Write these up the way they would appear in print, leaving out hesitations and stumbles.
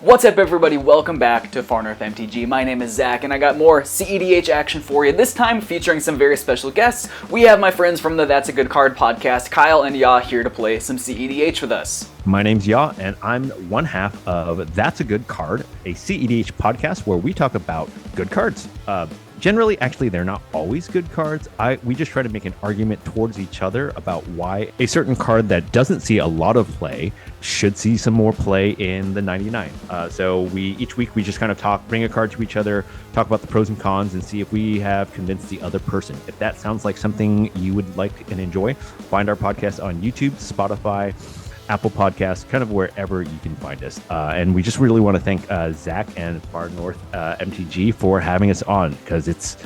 What's up, everybody? Welcome back to North MTG. My name is Zach, and I got more CEDH action for you, this time featuring some very special guests. We have my friends from the That's a Good Card podcast, Kyle and Yah, here to play some CEDH with us. My name's Yah, and I'm one half of That's a Good Card, a CEDH podcast where we talk about good cards. Generally, actually, they're not always good cards. We just try to make an argument towards each other about why a certain card that doesn't see a lot of play should see some more play in the 99. So each week we just kind of bring a card to each other, talk about the pros and cons, and see if we have convinced the other person. If that sounds like something you would like and enjoy, find our podcast on YouTube, Spotify, Apple Podcasts, kind of wherever you can find us. And we just really want to thank Zach and North MTG for having us on, because it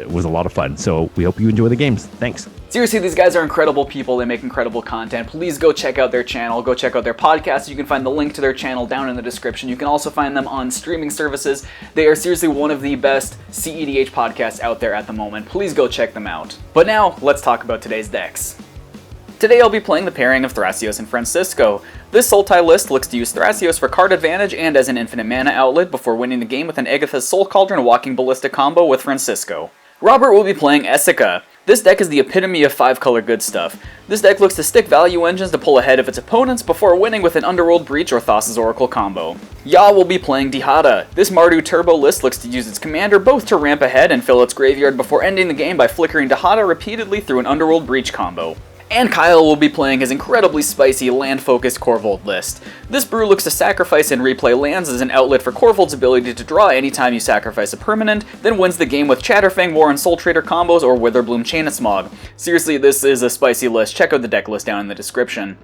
was a lot of fun. So we hope you enjoy the games. Thanks. Seriously, these guys are incredible people. They make incredible content. Please go check out their channel. Go check out their podcast. You can find the link to their channel down in the description. You can also find them on streaming services. They are seriously one of the best CEDH podcasts out there at the moment. Please go check them out. But now, let's talk about today's decks. Today I'll be playing the pairing of Thrasios and Francisco. This Sultai list looks to use Thrasios for card advantage and as an infinite mana outlet before winning the game with an Agatha's Soul Cauldron Walking Ballista combo with Francisco. Robert will be playing Esika. This deck is the epitome of 5-color good stuff. This deck looks to stick value engines to pull ahead of its opponents before winning with an Underworld Breach or Thassa's Oracle combo. Yah will be playing Dihada. This Mardu Turbo list looks to use its commander both to ramp ahead and fill its graveyard before ending the game by flickering Dihada repeatedly through an Underworld Breach combo. And Kyle will be playing his incredibly spicy land-focused Korvold list. This brew looks to sacrifice and replay lands as an outlet for Korvold's ability to draw anytime you sacrifice a permanent, then wins the game with Chatterfang War and Soul Trader combos or Witherbloom Chain of Smog. Seriously, this is a spicy list. Check out the deck list down in the description.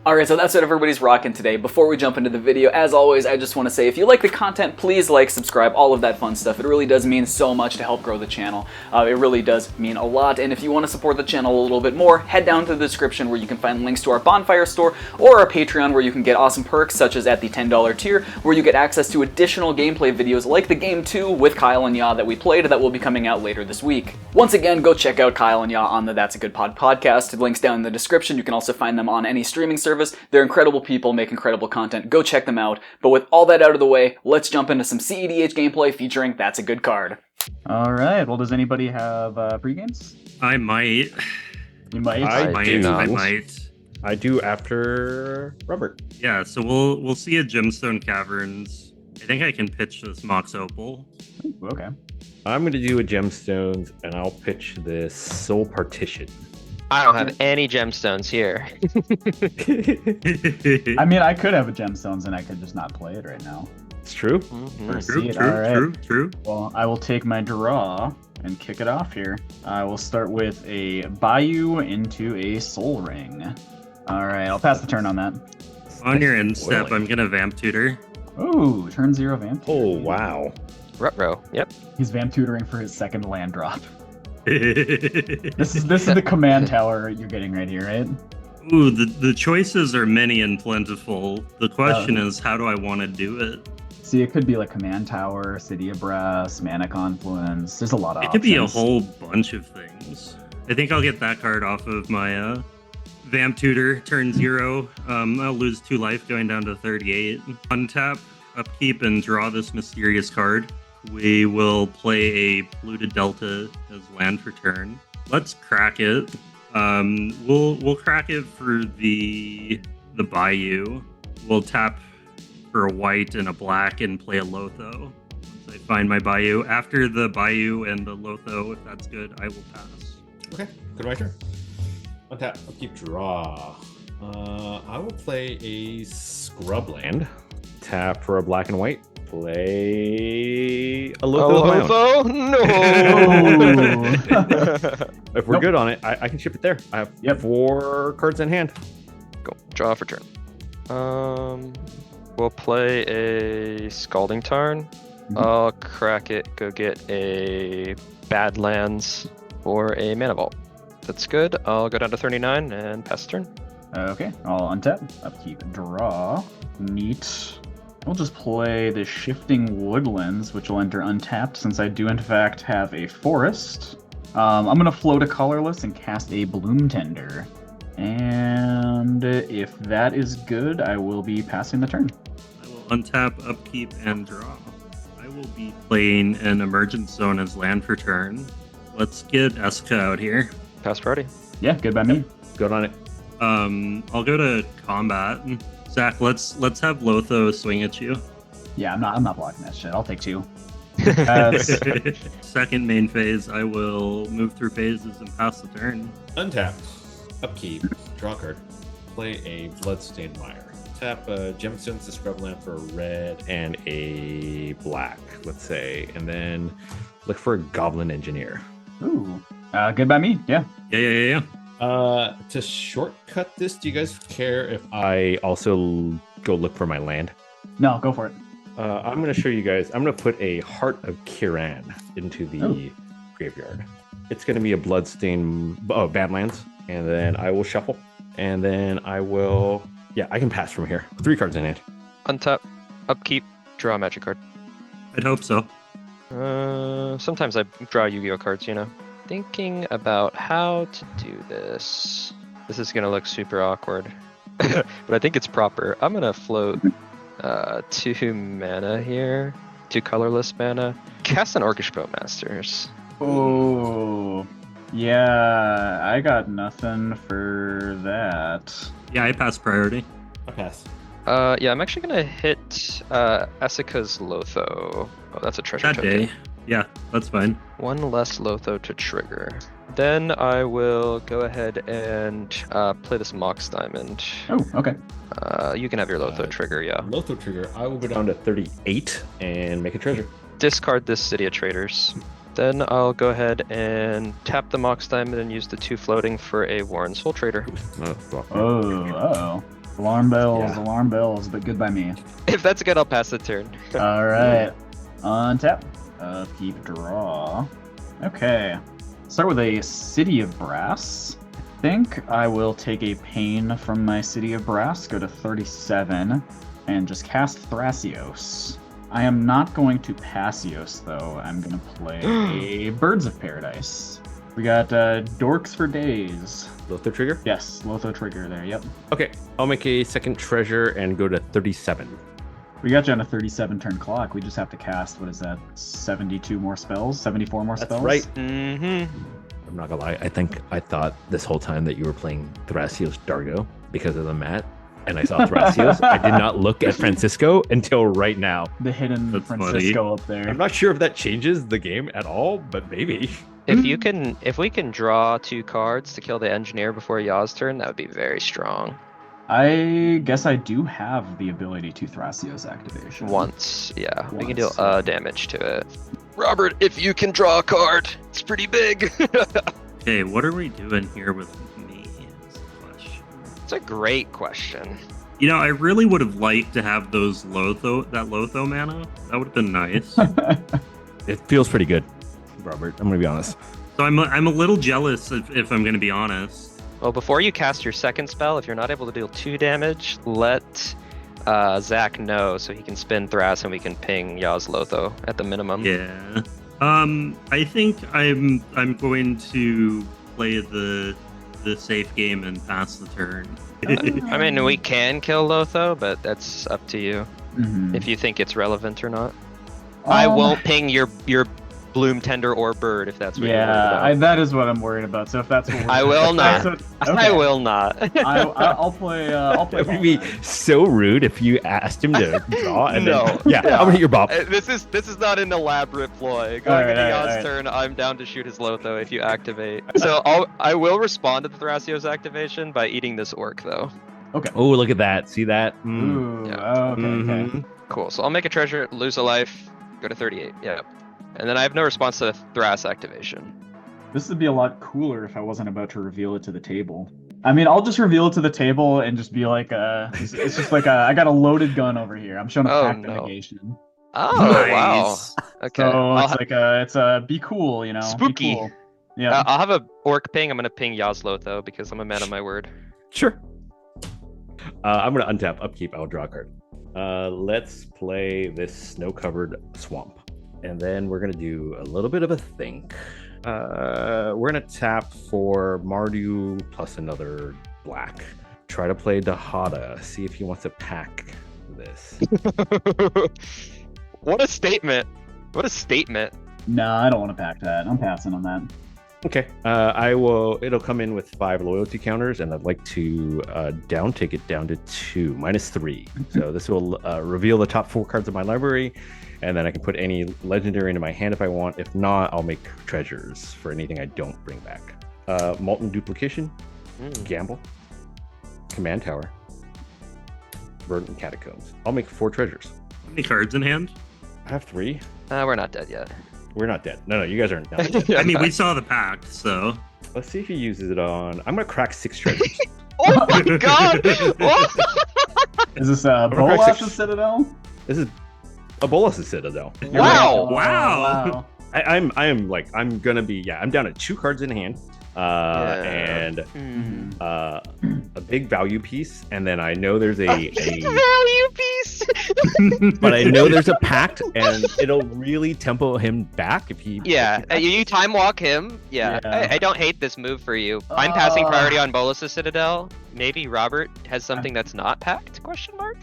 Alright, so that's what everybody's rocking today. Before we jump into the video, as always, I just want to say, if you like the content, please like, subscribe, all of that fun stuff. It really does mean so much to help grow the channel. It really does mean a lot, and if you want to support the channel a little bit more, head down to the description where you can find links to our Bonfire store, or our Patreon where you can get awesome perks, such as at the $10 tier, where you get access to additional gameplay videos like the Game 2 with Kyle and Yah that we played that will be coming out later this week. Once again, go check out Kyle and Yah on the That's a Good podcast. The link's down in the description. You can also find them on any streaming service. They're incredible people, make incredible content. Go check them out. But with all that out of the way, let's jump into some CEDH gameplay featuring That's a Good Card. All right. Well, does anybody have pre-games? I might. You might? I might. I do after Robert. Yeah, so we'll see at Gemstone Caverns. I think I can pitch this Mox Opal. Ooh, okay. I'm going to do a Gemstones, and I'll pitch this Soul Partition. I don't have any gemstones here. I mean, I could have a gemstones and I could just not play it right now. It's true. Mm-hmm. True. Well, I will take my draw and kick it off here. I will start with a Bayou into a Soul Ring. All right, I'll pass the turn on that. On your end step, I'm going to Vamp Tutor. Ooh, turn 0 Vamp. Oh, wow. Ruh-roh. Yep. He's Vamp Tutoring for his second land drop. This is the command tower you're getting right here, right? Ooh, the choices are many and plentiful. The question is, how do I want to do it? See, it could be like command tower, City of Brass, Mana Confluence. There's a lot of options. It could be a whole bunch of things. I think I'll get that card off of my Vamp Tutor, turn 0. I'll lose 2 life going down to 38. Untap, upkeep, and draw this mysterious card. We will play a Polluted Delta as land for turn. Let's crack it. We'll crack it for the Bayou. We'll tap for a white and a black and play a Lotho. Once I find my Bayou. After the Bayou and the Lotho, if that's good, I will pass. Okay, good my turn. Untap, upkeep, draw. I will play a Scrubland. Tap for a black and white. Play a Lotho. No. If we're good on it, I can ship it there. I have 4 cards in hand. Go. Draw for turn. We'll play a Scalding Tarn. Mm-hmm. I'll crack it. Go get a Badlands or a Mana Vault. That's good. I'll go down to 39 and pass turn. Okay, I'll untap, upkeep, draw. Neat. We'll just play the Shifting Woodlands, which will enter untapped since I do in fact have a forest. I'm going to float a colorless and cast a Bloom Tender. And if that is good, I will be passing the turn. I will Untap, upkeep, and draw. I will be playing an Emergent Zone as land for turn. Let's get Esika out here. Pass priority. Yeah, good by me. Good on it. I'll go to combat. Zach, let's have Lotho swing at you. Yeah, I'm not blocking that shit. I'll take 2. Second main phase, I will move through phases and pass the turn. Untap, upkeep, draw a card, play a Bloodstained Mire. Tap Gemstones to Scrubland for a red and a black, let's say, and then look for a Goblin Engineer. Ooh, good by me. Yeah. Yeah. To shortcut this, do you guys care if I also go look for my land? No, go for it. I'm going to show you guys. I'm going to put a Heart of Kiran into the graveyard. It's going to be a Bloodstained Badlands, and then I will shuffle, and then I will. Yeah, I can pass from here. 3 cards in hand. Untap, upkeep, draw a magic card. I'd hope so. Sometimes I draw Yu-Gi-Oh cards, Thinking about how to do this. This is gonna look super awkward, but I think it's proper. I'm gonna float 2 mana here, 2 colorless mana. Cast an Orcish Bowmasters. Oh, yeah, I got nothing for that. Yeah, I pass priority. I pass. Yeah, I'm actually gonna hit Esika's Lotho. Oh, that's a treasure That token. day. Yeah, that's fine. 1 less Lotho to trigger. Then I will go ahead and play this Mox Diamond. Oh, okay. You can have your Lotho trigger, yeah. Lotho trigger. I will go down to 38 and make a treasure. Discard this City of Traders. Then I'll go ahead and tap the Mox Diamond and use the 2 floating for a Warren Soul Trader. Oh. Alarm bells, but good by me. If that's good, I'll pass the turn. All right. Untap. Keep draw. Okay. Start with a City of Brass. I think I will take a Pain from my City of Brass, go to 37, and just cast Thrasios. I am not going to Passios, though. I'm going to play a Birds of Paradise. We got Dorks for Days. Lotho trigger? Yes, Lotho trigger there, yep. Okay, I'll make a second treasure and go to 37. We got you on a 37 turn clock. We just have to cast, what is that, 72 more spells? 74 more That's spells? right. Mm-hmm. I'm not gonna lie, I thought this whole time that you were playing Thrasios Dargo because of the mat, and I saw Thrasios. I did not look at Francisco until right now. The hidden That's Francisco up there. I'm not sure if that changes the game at all, but maybe. If we can draw 2 cards to kill the engineer before Yaw's turn, that would be very strong. I guess I do have the ability to Thrasios activation. Once, yeah. We can deal Once. damage to it. Robert, if you can draw a card, it's pretty big. Okay, what are we doing here with me? Is the question. It's a great question. I really would have liked to have that Lotho mana. That would have been nice. It feels pretty good, Robert. I'm gonna be honest. So I'm a little jealous if I'm gonna be honest. Well, before you cast your second spell, if you're not able to deal 2 damage, let Zach know so he can spin Thras and we can ping Yaw's Lotho at the minimum. Yeah. I think I'm going to play the safe game and pass the turn. I mean, we can kill Lotho, but that's up to you Mhm. if you think it's relevant or not. I won't ping your Bloom Tender or Bird if that's what you're worried about. that is what I'm worried about. So if that's what we're I will not. Okay. I will not. I'll play. I'll play. It would be so rude if you asked him to draw and No. then I'm gonna hit your bop. This is not an elaborate ploy. Going Alright, into alright, Yaw's turn, I'm down to shoot his Lotho if you activate. So I will respond to the Thrasios activation by eating this orc though. Okay. Oh, look at that! See that? Ooh. Yeah. Okay. Mhm. Cool. So I'll make a treasure, lose a life, go to 38. Yeah. And then I have no response to Thras activation. This would be a lot cooler if I wasn't about to reveal it to the table. I mean, I'll just reveal it to the table and just be like, it's just like I got a loaded gun over here. I'm showing a Oh, pact no. negation. Oh wow. Nice. Okay. So I'll it's be cool, Spooky. Be cool. Yeah. I'll have a orc ping. I'm gonna ping Yaw's Lotho because I'm a man of my word. Sure. I'm gonna untap upkeep. I'll draw a card. Let's play this snow-covered swamp, and then we're gonna do a little bit of a think. We're gonna tap for Mardu plus another black. Try to play Dihada. See if he wants to pack this. What a statement! What a statement! No, I don't want to pack that. I'm passing on that. Okay. I will. It'll come in with 5 loyalty counters, and I'd like to take it down to 2, -3. So this will reveal the top 4 cards of my library, and then I can put any legendary into my hand if I want. If not, I'll make treasures for anything I don't bring back. Molten Duplication, Gamble, Command Tower, Verdant Catacombs. I'll make 4 treasures. How many cards in hand? I have 3. We're not dead yet. We're not dead. No, you guys aren't dead. I mean, we saw the pact, so. Let's see if he uses it on. I'm gonna crack 6 treasures. Oh my god! Is this crack Bolas' 6. Citadel? This is a Bolas' Citadel. Wow! Wow. I'm gonna be I'm down at 2 cards in hand, and a big value piece, and then I know there's a value piece. but I know there's a pact, and it'll really tempo him back if he. You time walk him. Yeah. I don't hate this move for you. I'm passing priority on Bolas' Citadel. Maybe Robert has something that's not packed? Question mark.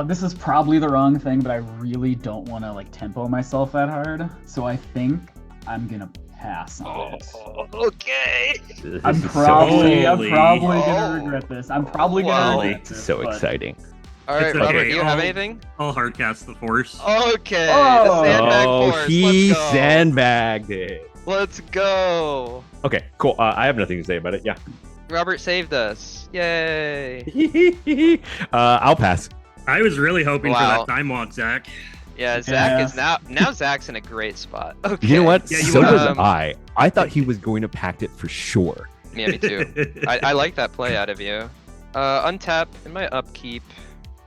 This is probably the wrong thing, but I really don't want to tempo myself that hard. So I think I'm gonna pass on it. Okay. I'm probably Holy. gonna regret this. I'm probably gonna Wow. regret this. So but- exciting. All right, It's Robert, okay. do you have anything? I'll hardcast the force. Okay. Oh. The sandbag force. He Let's go. sandbagged it. Let's go. Okay, cool. I have nothing to say about it. Yeah. Robert saved us. Yay. I'll pass. I was really hoping for Wow. that time walk, Zach. Yeah, Zach Yeah. is now Zach's in a great spot. Okay. You know what? Yeah, you so are. was I. I thought he was going to pact it for sure. Yeah, me too. I like that play out of you. Untap in my upkeep.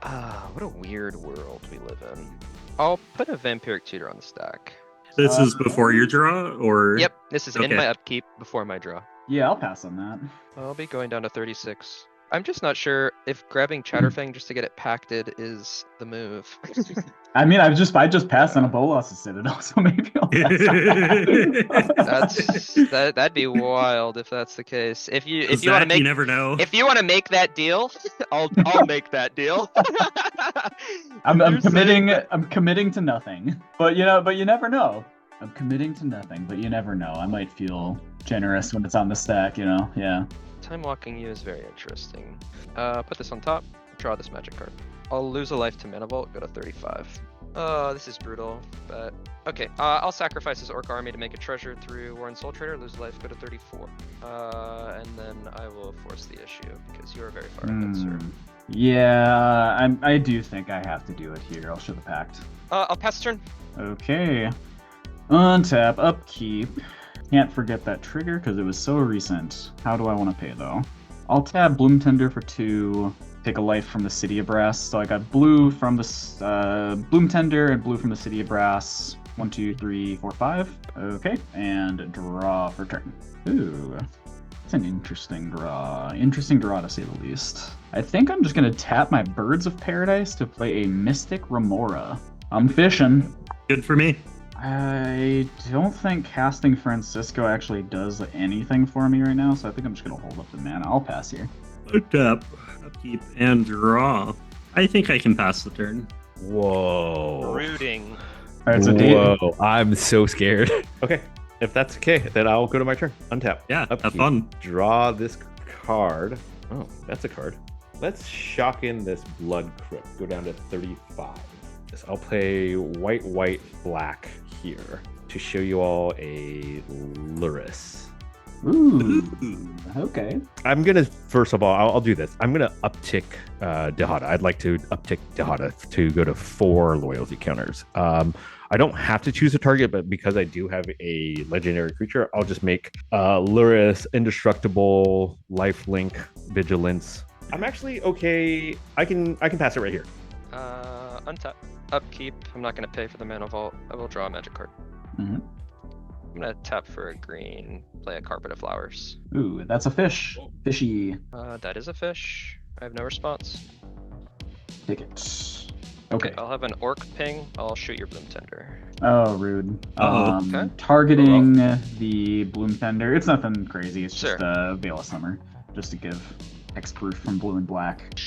What a weird world we live in. I'll put a Vampiric Tutor on the stack. This is before your draw, or? Yep, this is in Okay. my upkeep before my draw. Yeah, I'll pass on that. I'll be going down to 36. I'm just not sure if grabbing Chatterfang just to get it pacted is the move. I mean, I just passed on a Bolas' Citadel, so maybe I'll pass on that. That'd be wild if that's the case. If you Zach, want to make you never know. if you want to make that deal, I'll make that deal. I'm You're committing. saying I'm committing to nothing. But you never know. I'm committing to nothing, but you never know. I might feel generous when it's on the stack. Yeah. Time walking you is very interesting. Put this on top. Draw this magic card. I'll lose a life to Mana Vault. Go to 35. This is brutal, but okay. I'll sacrifice this Orc army to make a treasure through Warren Soul Trader. Lose a life. Go to 34. And then I will force the issue because you are very far ahead, sir. Yeah, I do think I have to do it here. I'll show the pact. I'll pass turn. Okay. Untap, upkeep. Can't forget that trigger because it was so recent. How do I want to pay though? I'll tab Bloom Tender for 2. Take a life from the City of Brass. So I got blue from the Bloom Tender and blue from the City of Brass. 1, 2, 3, 4, 5. Okay, and draw for turn. Ooh, it's an interesting draw. Interesting draw to say the least. I think I'm just gonna tap my Birds of Paradise to play a Mystic Remora. I'm fishing. Good for me. I don't think casting Francisco actually does anything for me right now, so I think I'm just gonna hold up the mana. I'll pass here. Looked up, upkeep, and draw. I think I can pass the turn. Whoa. Rooting. All right, so Whoa. I'm so scared. Okay. If that's okay, then I'll go to my turn. Untap. Yeah, have Upkeep. fun. Draw this card. Oh, that's a card. Let's shock in this Blood Crypt. Go down to 35. Yes, I'll play white, black here to show you all a Luris. Ooh, okay. I'm gonna first of all, I'll do this. I'm gonna uptick Dihada. I'd like to uptick Dihada to go to 4 loyalty counters. I don't have to choose a target, but because I do have a legendary creature, I'll just make Luris, Indestructible, Lifelink, Vigilance. I'm actually okay. I can pass it right here. Untap. Upkeep. I'm not going to pay for the Mana Vault. I will draw a magic card. Mhm. I'm going to tap for a green, play a Carpet of Flowers. Ooh, that's a fish. Fishy. That is a fish. I have no response. Take it. Okay. I'll have an Orc ping. I'll shoot your Bloom Tender. Oh, rude. Uh-oh. Okay. Targeting the Bloom Tender. It's nothing crazy. It's Sure. just a Veil of Summer, just to give hexproof from blue and black.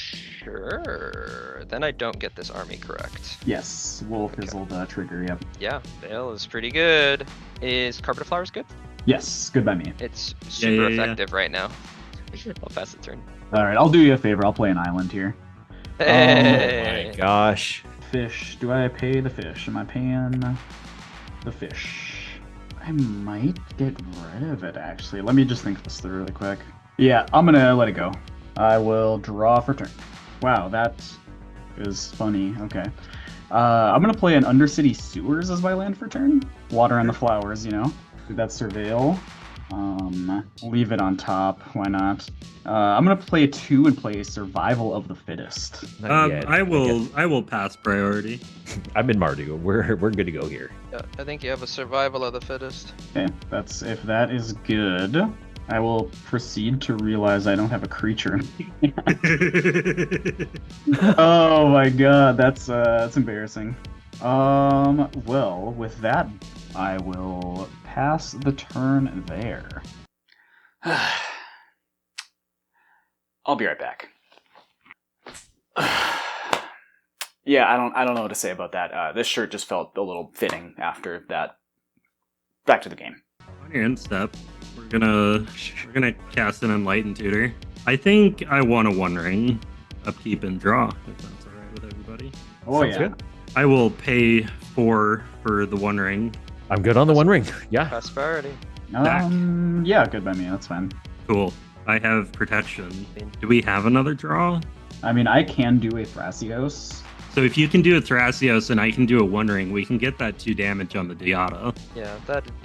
Sure. Then I don't get this army correct. Yes, Wolf fizzled trigger, yep. Yeah, Veil is pretty good. Is Carpet of Flowers good? Yes, good by me. It's super yeah. effective right now. I'll pass the turn. Alright, I'll do you a favor. I'll play an island here. Hey. Oh my gosh. Fish. Do I pay the fish? Am I paying the fish? I might get rid of it, actually. Let me just think this through really quick. Yeah, I'm gonna let it go. I will draw for turn. Wow, that is funny. Okay. I'm gonna play an Undercity Sewers as my land for turn. Water on the flowers, you know. That's Surveil. Leave it on top. Why not? I'm gonna play 2 and play Survival of the Fittest. Not yet. I will pass priority. I'm in Mardu. We're good to go here. Yeah, I think you have a Survival of the Fittest. Okay, if that is good, I will proceed to realize I don't have a creature. Oh my god, that's embarrassing. Well, with that, I will pass the turn there. I'll be right back. Yeah, I don't know what to say about that. This shirt just felt a little fitting after that. Back to the game. On your end step, we're gonna cast an Enlightened Tutor. I think I want a One Ring, upkeep and draw, if that's alright with everybody. Oh Sounds yeah. good. I will pay 4 for the One Ring. I'm good on the One Ring. Yeah. Pass priority. Yeah, good by me. That's fine. Cool. I have protection. Do we have another draw? I mean, I can do a Thrasios. So if you can do a Thrasios and I can do a One Ring, we can get that 2 damage on the Dihada. Yeah,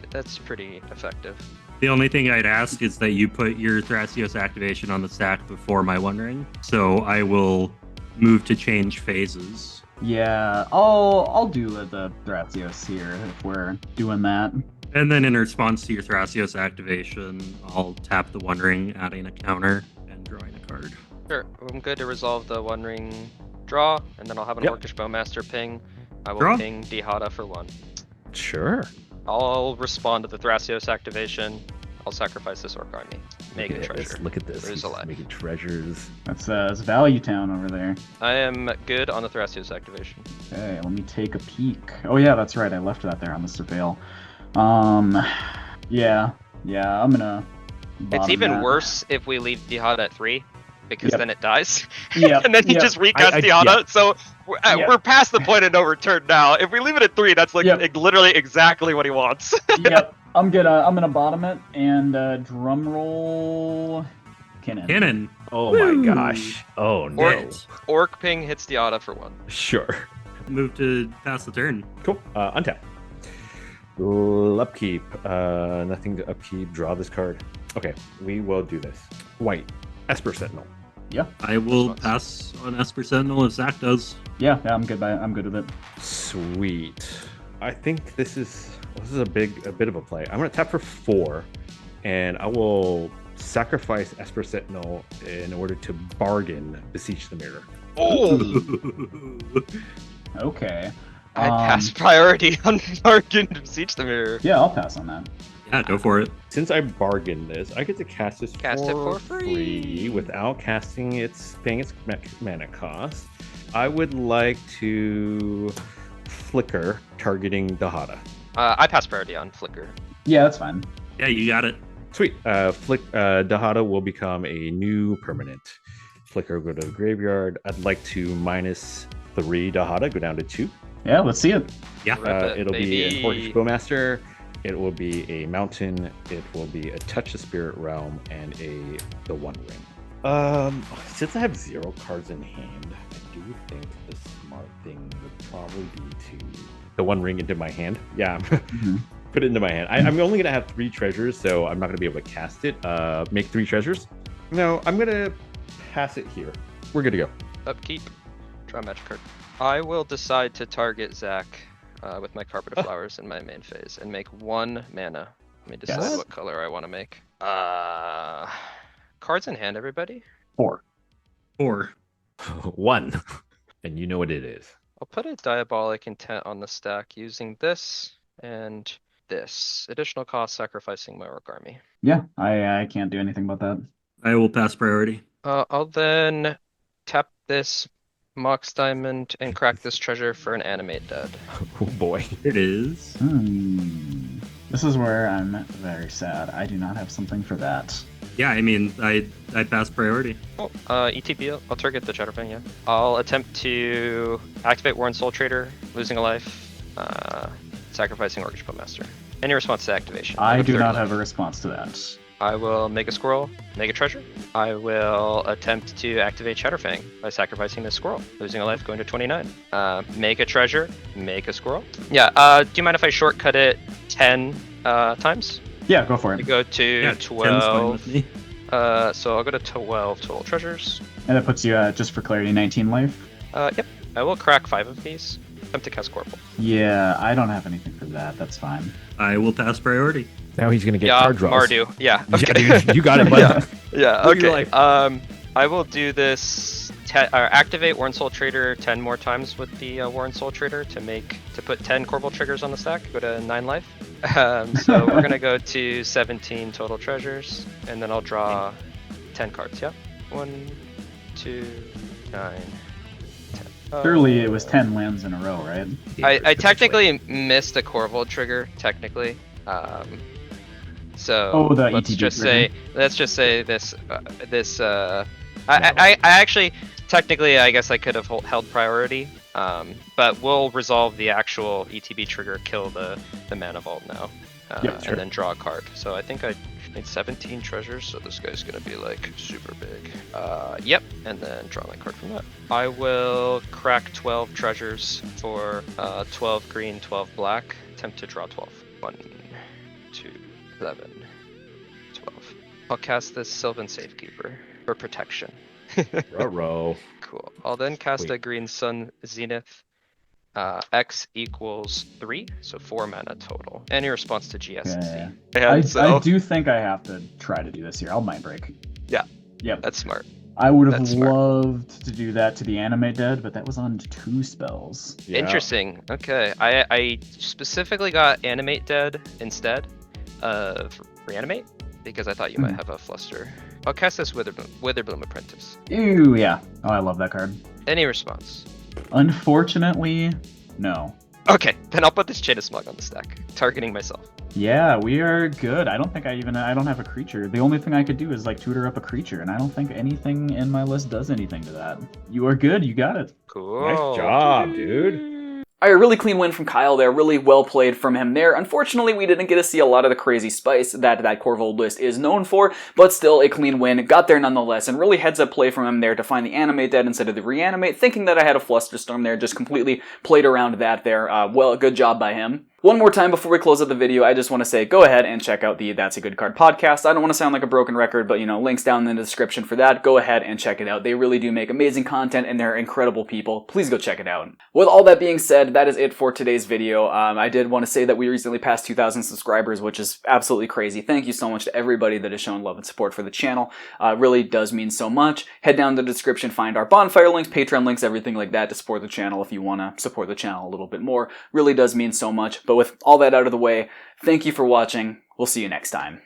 that's pretty effective. The only thing I'd ask is that you put your Thrasios activation on the stack before my One Ring. So I will move to change phases. Yeah, I'll do the Thrasios here if we're doing that. And then in response to your Thrasios activation, I'll tap the One Ring, adding a counter, and drawing a card. Sure, I'm good to resolve the One Ring draw, and then I'll have an Yep. Orcish Bowmaster ping. I will Draw. ping Dihada for 1. Sure. I'll respond to the Thrasios activation. I'll sacrifice this Orc Army. Make a Look at this, treasure. Look at this. There's He's a lot. making treasures. That's Value Town over there. I am good on the Thrasios activation. Okay, let me take a peek. Oh yeah, that's right. I left that there on the Surveil. Yeah, I'm gonna. It's bottom even that. worse if we leave Dihada at 3, because Yep. then it dies. Yep, And then you yep. just recast I- Dihada. yeah. So Yep. we're past the point of no return now. If we leave it at 3, that's like Yep. literally exactly what he wants. Yep, I'm gonna bottom it and drum roll. Cannon. Oh Woo. my gosh. Oh no. Or- Orc ping hits Dihada for 1. Sure. Move to pass the turn. Cool. Untap. Upkeep. Nothing to upkeep. Draw this card. Okay, we will do this. White. Esper Sentinel. Yeah, I will pass on Esper Sentinel if Zach does. yeah, I'm good. I'm good with it. Sweet. I think this is a bit of a play. I'm gonna tap for 4, and I will sacrifice Esper Sentinel in order to bargain Beseech the Mirror. Oh! Okay. I pass priority on Bargain to Beseech the Mirror. Yeah, I'll pass on that. Yeah, go for it. Since I bargained this, I get to cast this Cast it for free. without paying its mana cost. I would like to flicker targeting Dihada. I pass priority on Flicker. Yeah, that's fine. Yeah, you got it. Sweet. Dihada will become a new permanent. Flicker will go to the graveyard. I'd like to -3 Dihada, go down to 2. Yeah, let's see it. Yeah. Rip it, It'll be an baby. Orcish Bowmaster. It will be a mountain. It will be a Touch the Spirit Realm and the One Ring. Since I have 0 cards in hand, I do think the smart thing would probably be to the One Ring into my hand. Yeah, put it into my hand. I'm only gonna have 3 treasures, so I'm not gonna be able to cast it. Make 3 treasures. No, I'm gonna pass it here. We're good to go. Upkeep. Draw a magic card. I will decide to target Zach with my Carpet of Flowers in my main phase and make 1 mana. Let me decide Yes. what color I want to make. Cards in hand, everybody. 4. 4. 1, and you know what it is. I'll put a Diabolic Intent on the stack using this and this. Additional cost sacrificing my Orc Army. Yeah, I can't do anything about that. I will pass priority. I'll then tap this Mox Diamond and crack this treasure for an animate dead. Oh boy. It is. This is where I'm very sad. I do not have something for that. Yeah, I mean, I pass priority. Oh, ETB, I'll target the Chatterfang, yeah. I'll attempt to activate Warren Soul Trader, losing a life, sacrificing Orcish Master. Any response to activation? I do not have a response to that. I will make a squirrel, make a treasure. I will attempt to activate Chatterfang by sacrificing this squirrel, losing a life, going to 29. Make a treasure, make a squirrel. Yeah, do you mind if I shortcut it 10 times? Yeah, go for it. You go to Yeah, 10's fine with 12. me. So I'll go to 12 total treasures. And that puts you, just for clarity, 19 life. Yep. I will crack 5 of these. Attempt to cast Korvold. Yeah, I don't have anything for that. That's fine. I will pass priority. Now he's gonna get Yeah, card draws. Mardu. Yeah. Yeah, Okay. dude, you got it, bud. Yeah. Live your Okay. life. I will do this. Activate Warren Soul Trader 10 more times with the Warren Soul Trader to put 10 Korvold triggers on the stack. Go to 9 life. So we're gonna go to 17 total treasures, and then I'll draw 10 cards. Yep. 1, 2, 9. Surely it was 10 lands in a row, right? I technically missed a Korvold trigger, technically. So Oh, the let's ETB just trigger. say this I actually technically I guess I could have held priority, but we'll resolve the actual ETB trigger, kill the mana vault now, Yep, sure. and then draw a card. So I think I need 17 treasures, so this guy's gonna be like super big. Yep, and then draw my card from that. I will crack 12 treasures for 12 green, 12 black. Attempt to draw 12. 1, 2, 11, 12. I'll cast this Sylvan Safekeeper for protection. Ruh-roh. Cool. I'll then cast Wait. a Green Sun Zenith. X equals 3, so 4 mana total. Any response to GSC. Yeah. And so, I do think I have to try to do this here. I'll mind break. Yeah. Yep. that's smart. I would have that's smart. loved to do that to the Animate Dead, but that was on 2 spells. Yeah. Interesting. Okay. I specifically got Animate Dead instead of Reanimate because I thought you might have a Fluster. I'll cast this Witherbloom Apprentice. Ew, yeah. Oh, I love that card. Any response? Unfortunately, no. Okay, then I'll put this Chain of Smog on the stack, targeting myself. Yeah, we are good. I don't think I don't have a creature. The only thing I could do is like tutor up a creature, and I don't think anything in my list does anything to that. You are good. You got it. Cool. Nice job, dude. All right, a really clean win from Kyle there. Really well played from him there. Unfortunately, we didn't get to see a lot of the crazy spice that Korvold list is known for, but still a clean win. Got there nonetheless, and really heads up play from him there to find the Animate Dead instead of the Reanimate, thinking that I had a Flusterstorm there. Just completely played around that there. Well, good job by him. One more time before we close out the video, I just want to say go ahead and check out the That's a Good Card podcast. I don't want to sound like a broken record, but links down in the description for that. Go ahead and check it out. They really do make amazing content, and they're incredible people. Please go check it out. With all that being said, that is it for today's video. I did want to say that we recently passed 2,000 subscribers, which is absolutely crazy. Thank you so much to everybody that has shown love and support for the channel. It really does mean so much. Head down to the description, find our bonfire links, Patreon links, everything like that to support the channel if you want to support the channel a little bit more. Really does mean so much. But with all that out of the way, thank you for watching. We'll see you next time.